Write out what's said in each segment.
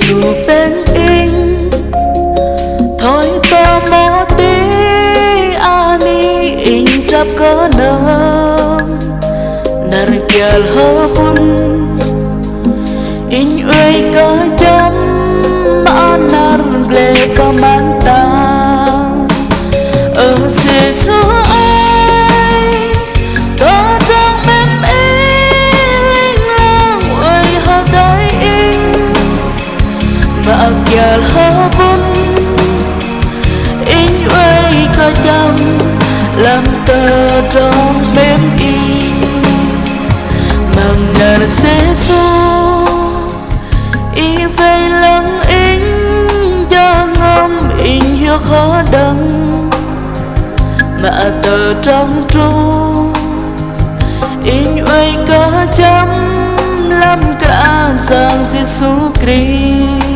Giêsu bên in thôi ta mô tí ani in trap có nơm nar kial hơ bun in uy có chấm anar ble pamanta Giêsu ơi ta đang mem linh lang uy hơ đai in mà kial hơ bun in uy có chấm làm tơ trong mem y mang nar Giêsu y về lăng in cho ngâm in hiu khó đắng mà tờ trong tru in uy có chấm làm cả giang Giêsu Christ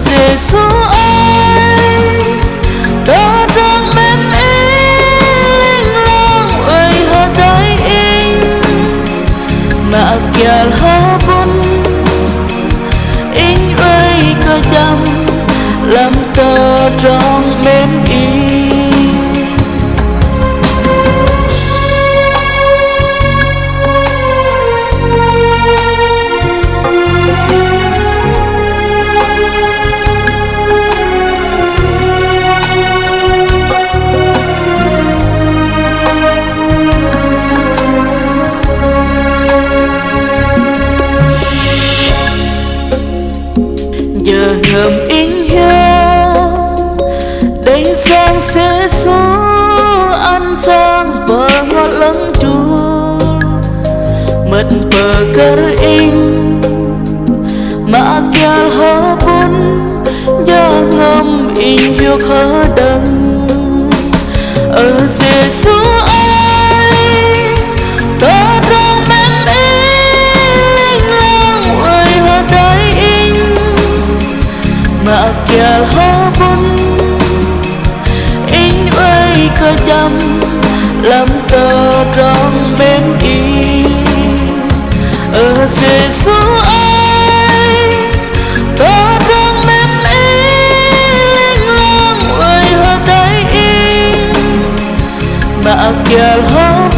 Giêsu ơi ta đang mem linh lang uy hơ đai in mà kial hơ bun in uy có chấm làm tơ trong mem y giờ ngầm in hiu đây sang Giêsu ăn sang bờ ngọt lắng chua mật bờ cờ in mà kial hơ bun giờ ngầm in hiu khó đắng Giêsu ơi ta đang mem linh lang uy hơ đai in mà kial hơ bun in uy có chấm làm tơ trong mem y Giêsu ơi ta đang mem linh lang uy hơ đai in mà kial hơ